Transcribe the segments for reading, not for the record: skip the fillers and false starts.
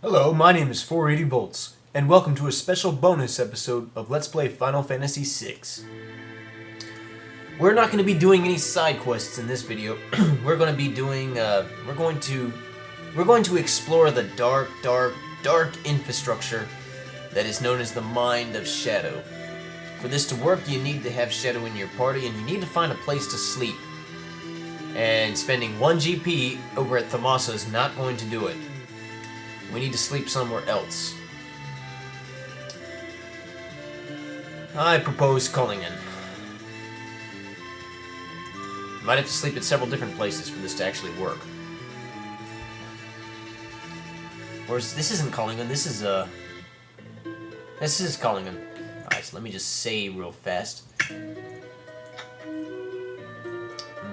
Hello, my name is 480 Volts, and welcome to a special bonus episode of Let's Play Final Fantasy VI. We're not going to be doing any side quests in this video. We're going to be doing, we're going to explore the dark infrastructure that is known as the Mind of Shadow. For this to work, you need to have Shadow in your party, and you need to find a place to sleep. And spending 1 GP over at Thamasa is not going to do it. We need to sleep somewhere else. I propose Cullingen. Might have to sleep at several different places for this to actually work. Whereas this isn't Cullingen, this is Cullingen. Alright, so let me just save real fast.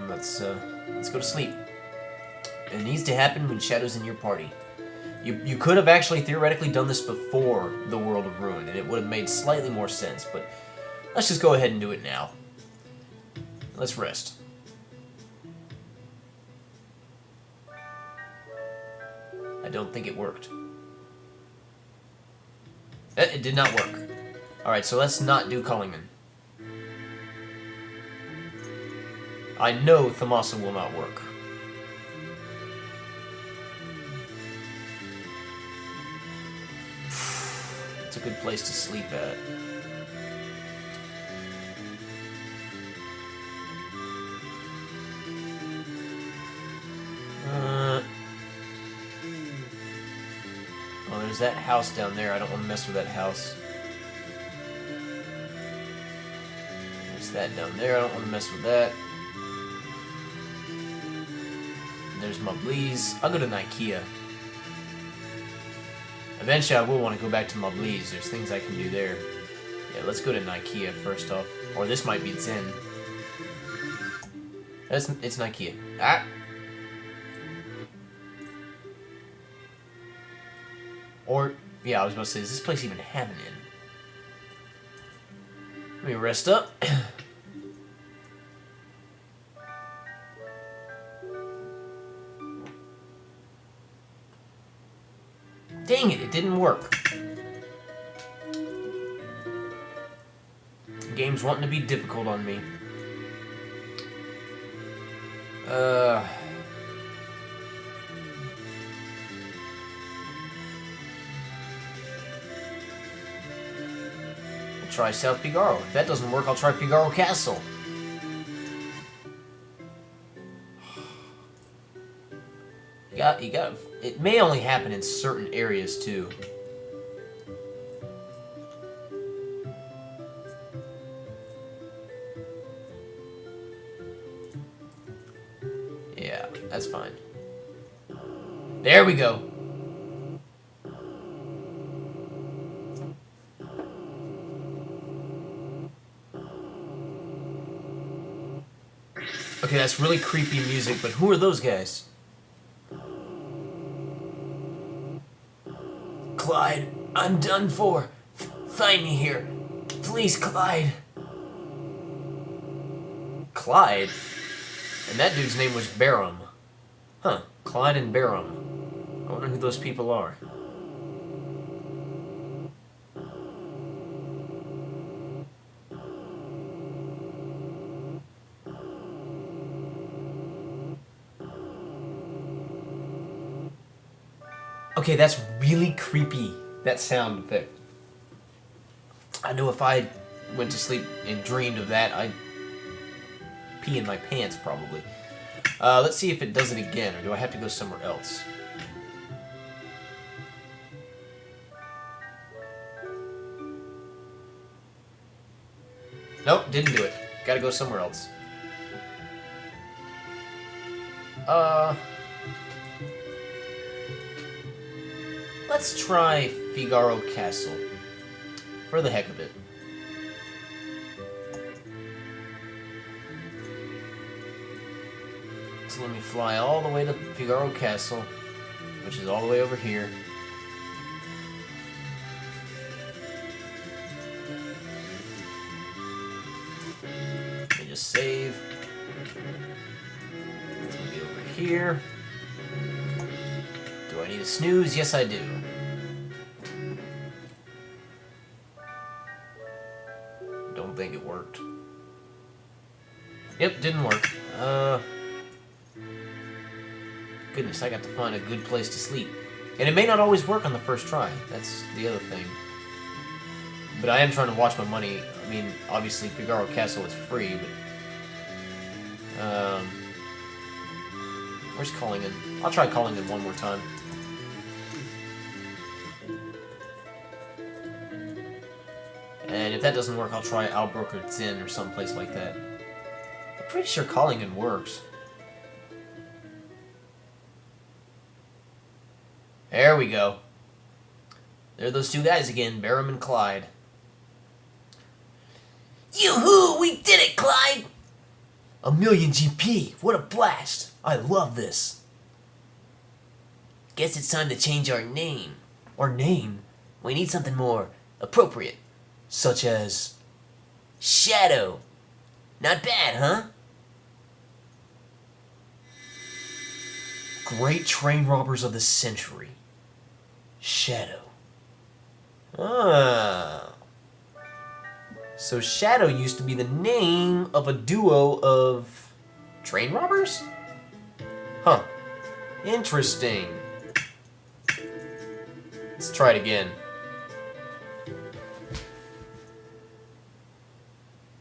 Let's go to sleep. It needs to happen when Shadow's in your party. You could have actually theoretically done this before the World of Ruin, and it would have made slightly more sense, but let's just go ahead and do it now. Let's rest. I don't think it worked. It did not work. Alright, so let's not do Cullingen. I know Thamasa will not work. It's a good place to sleep at. Oh, there's that house down there. I don't want to mess with that house. There's that down there. I don't want to mess with that. There's Mablees. I'll go to Nikea. Eventually, I will want to go back to Mablees. There's things I can do there. Yeah, let's go to Nikea first off. Or this might be Zen. It's Nikea. Ah! Or, yeah, I was about to say, does this place even have an inn? Let me rest up. Dang it, it didn't work. The game's wanting to be difficult on me. We'll try South Figaro. If that doesn't work, I'll try Figaro Castle. You got. It may only happen in certain areas too. Yeah, that's fine. There we go. Okay, that's really creepy music, but who are those guys? Clyde, I'm done for. Find me here. Please, Clyde. Clyde? And that dude's name was Barum. Huh, Clyde and Barum. I wonder who those people are. Okay, that's really creepy, that sound effect. I know if I went to sleep and dreamed of that, I'd pee in my pants, probably. Let's see if it does it again, or do I have to go somewhere else? Nope, didn't do it. Gotta go somewhere else. Let's try Figaro Castle. For the heck of it. So let me fly all the way to Figaro Castle, which is all the way over here. Let me just save. It's gonna be over here. Do I need a snooze? Yes, I do. Yep, didn't work. Goodness, I got to find a good place to sleep. And it may not always work on the first try. That's the other thing. But I am trying to watch my money. I mean, obviously, Figaro Castle is free, but... where's Collingen? I'll try Collingen one more time. And if that doesn't work, I'll try Albrookerdsen or someplace like that. I'm pretty sure Collingen works. There we go. There are those two guys again, Barham and Clyde. Yoo-hoo! We did it, Clyde! 1,000,000 GP! What a blast! I love this. Guess it's time to change our name. Our name? We need something more appropriate. Such as... Shadow. Not bad, huh? Great train robbers of the century. Shadow. Ah. So Shadow used to be the name of a duo of train robbers? Huh. Interesting. Let's try it again.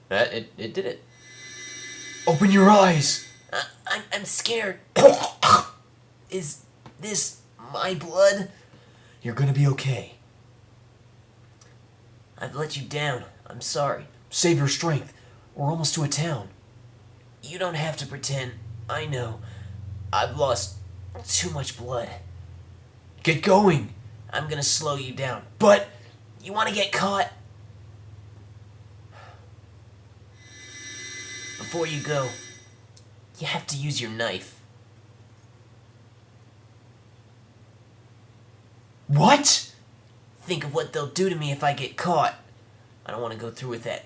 It did it. Open your eyes! I'm scared. Is this my blood? You're gonna be okay. I've let you down. I'm sorry. Save your strength. We're almost to a town. You don't have to pretend. I know. I've lost too much blood. Get going. I'm gonna slow you down. But you want to get caught? Before you go, you have to use your knife. What? Think of what they'll do to me if I get caught. I don't want to go through with that.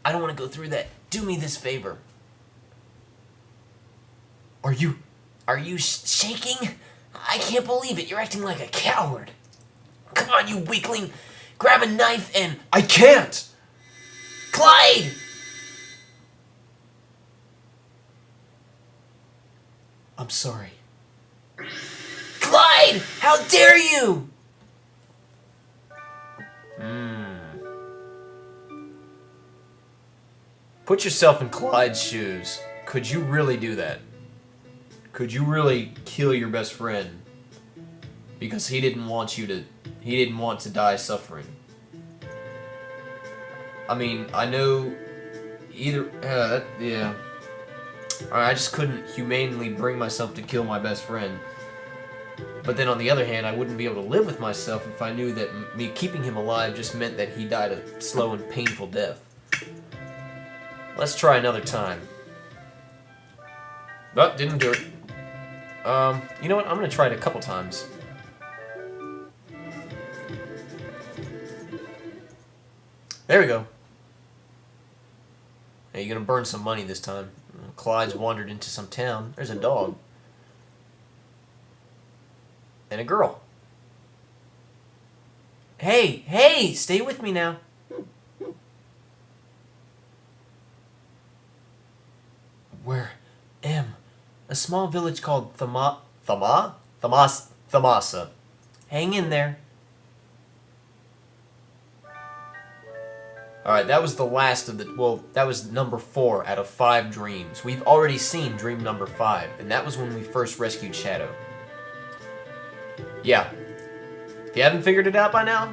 I don't want to go through that. Do me this favor. Are you shaking? I can't believe it. You're acting like a coward. Come on, you weakling. Grab a knife and... I can't! Clyde! I'm sorry. Clyde! How dare you! Put yourself in Clyde's shoes. Could you really do that? Could you really kill your best friend because he didn't want to die suffering? I mean, I know yeah. I just couldn't humanely bring myself to kill my best friend. But then on the other hand, I wouldn't be able to live with myself if I knew that me keeping him alive just meant that he died a slow and painful death. Let's try another time. But didn't do it. You know what? I'm gonna try it a couple times. There we go. Hey, you're gonna burn some money this time. Clyde's wandered into some town. There's a dog. And a girl. Hey, stay with me now. Where am? A small village called Thamasa. Hang in there. Alright, that was the last of the... Well, that was number 4 out of 5 dreams. We've already seen dream number 5, and that was when we first rescued Shadow. Yeah. If you haven't figured it out by now,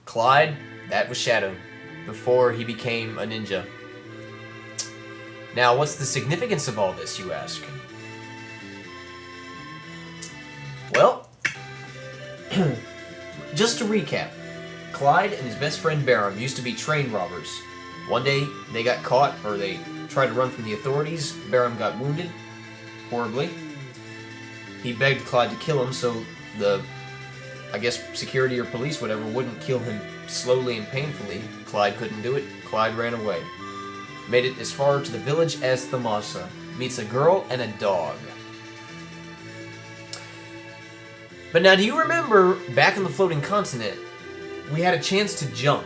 Clyde, that was Shadow, before he became a ninja. Now, what's the significance of all this, you ask? Well, just to recap, Clyde and his best friend Barham used to be train robbers. One day, they got caught, or they tried to run from the authorities. Barham got wounded, horribly. He begged Clyde to kill him so the, I guess, security or police, whatever, wouldn't kill him slowly and painfully. Clyde couldn't do it. Clyde ran away. Made it as far to the village as Thamasa. Meets a girl and a dog. But now, do you remember, back in the floating continent, we had a chance to jump.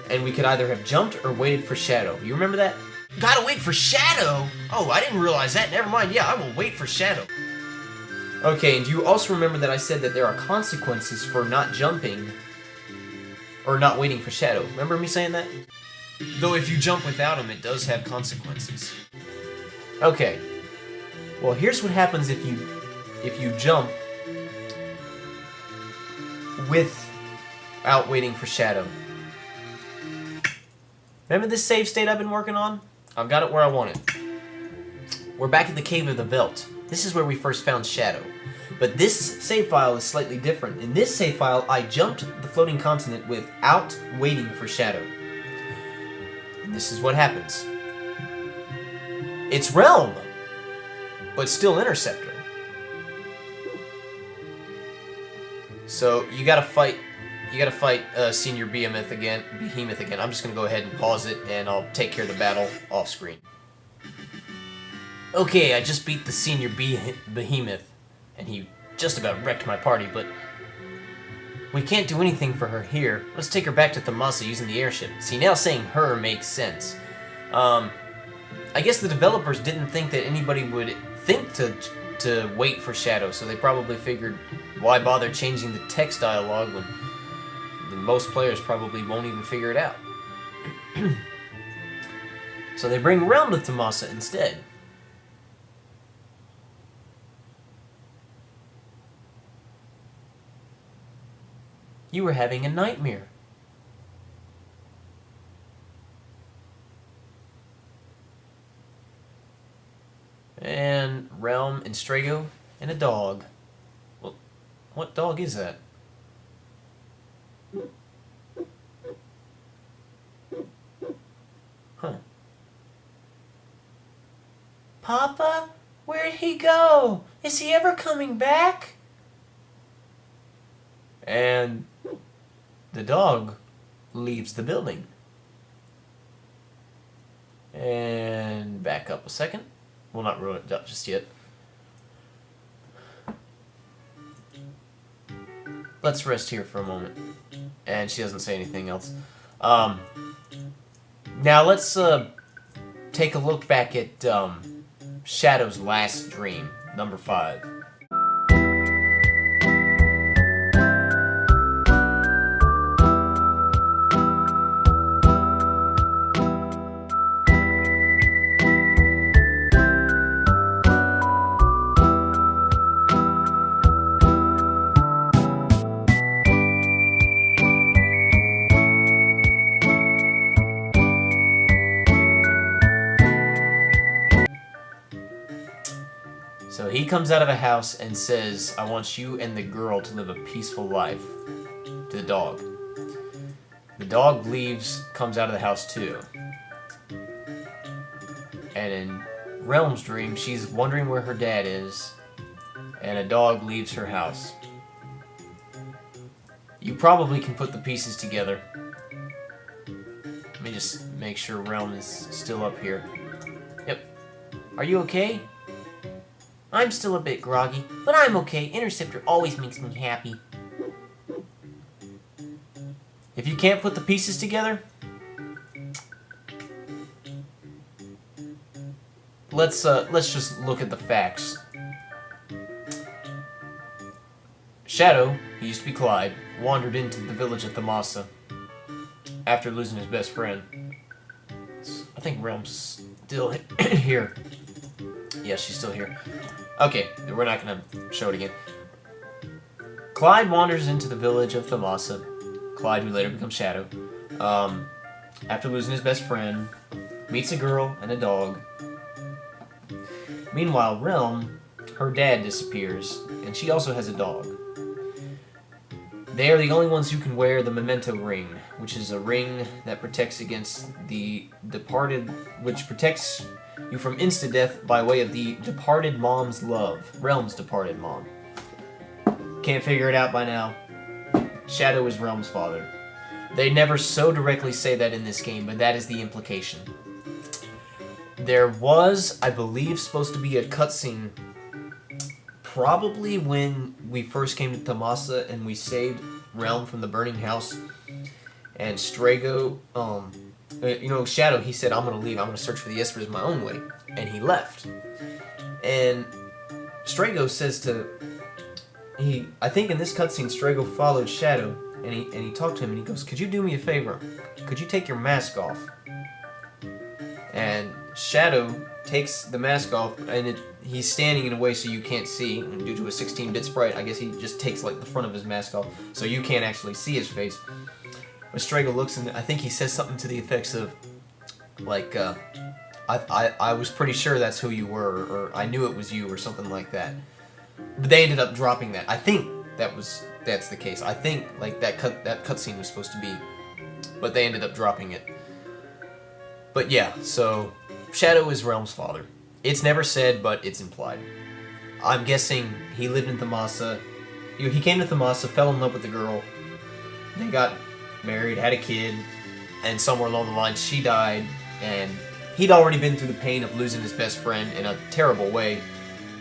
And we could either have jumped or waited for Shadow. You remember that? Gotta wait for Shadow? Oh, I didn't realize that. Never mind. Yeah, I will wait for Shadow. Okay, and do you also remember that I said that there are consequences for not jumping or not waiting for Shadow? Remember me saying that? Though if you jump without him, it does have consequences. Okay. Well, here's what happens if you jump without waiting for Shadow. Remember this save state I've been working on? I've got it where I want it. We're back at the Cave of the Veldt. This is where we first found Shadow. But this save file is slightly different. In this save file, I jumped the floating continent without waiting for Shadow. And this is what happens. It's Relm, but still Interceptor. So you gotta fight Senior Behemoth again. I'm just gonna go ahead and pause it, and I'll take care of the battle off screen. Okay, I just beat the Senior Behemoth, and he just about wrecked my party, but we can't do anything for her here. Let's take her back to Thamasa using the airship. See, now saying her makes sense. I guess the developers didn't think that anybody would think to wait for Shadow, so they probably figured, why bother changing the text dialogue when most players probably won't even figure it out. So they bring Relm to Thamasa instead. You were having a nightmare. And Relm and Strago and a dog. Well, what dog is that? Huh. Papa? Where'd he go? Is he ever coming back? And the dog leaves the building. And back up a second. We'll not ruin it just yet. Let's rest here for a moment. And she doesn't say anything else. Now let's take a look back at Shadow's last dream, number 5. So he comes out of a house and says, I want you and the girl to live a peaceful life, to the dog. The dog leaves, comes out of the house too. And in Relm's dream, she's wondering where her dad is, and a dog leaves her house. You probably can put the pieces together. Let me just make sure Relm is still up here. Yep. Are you okay? I'm still a bit groggy, but I'm okay. Interceptor always makes me happy. If you can't put the pieces together, let's just look at the facts. Shadow, he used to be Clyde, wandered into the village of Thamasa after losing his best friend. I think Relm's still here. Yeah, she's still here. Okay, we're not going to show it again. Clyde wanders into the village of Thamasa. Clyde, who later becomes Shadow. After losing his best friend, meets a girl and a dog. Meanwhile, Relm, her dad disappears, and she also has a dog. They are the only ones who can wear the Memento Ring, which is a ring that protects against the departed, which protects you from insta-death by way of the departed mom's love. Relm's departed mom. Can't figure it out by now. Shadow is Relm's father. They never so directly say that in this game, but that is the implication. There was, I believe, supposed to be a cutscene probably when we first came to Thamasa and we saved Relm from the burning house, and Strago you know, Shadow, he said, I'm gonna leave. I'm gonna search for the Espers my own way, and he left. And Strago says to I think in this cutscene, Strago followed Shadow, and he talked to him, and he goes, "Could you do me a favor? Could you take your mask off?" And Shadow takes the mask off, and he's standing in a way so you can't see. And due to a 16-bit sprite, I guess he just takes like the front of his mask off, so you can't actually see his face. But Strago looks, and I think he says something to the effects of, like, I was pretty sure that's who you were, or I knew it was you, or something like that. But they ended up dropping that. I think that's the case. I think like that cutscene was supposed to be, but they ended up dropping it. But yeah, so Shadow is Realm's father. It's never said, but it's implied. I'm guessing he lived in Thamasa. He came to Thamasa, fell in love with the girl. They got married, had a kid, and somewhere along the line she died, and he'd already been through the pain of losing his best friend in a terrible way,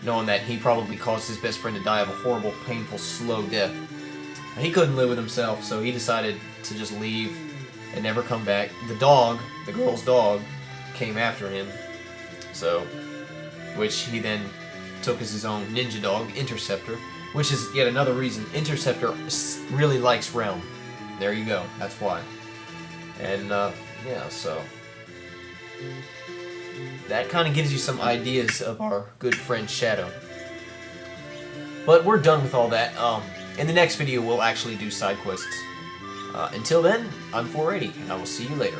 knowing that he probably caused his best friend to die of a horrible, painful, slow death. He couldn't live with himself, so he decided to just leave and never come back. The dog, the girl's dog, came after him, so, which he then took as his own ninja dog, Interceptor, which is yet another reason Interceptor really likes Realm. There you go, that's why. And, yeah, so that kind of gives you some ideas of our good friend Shadow. But we're done with all that. In the next video, we'll actually do side quests. Until then, I'm 480, and I will see you later.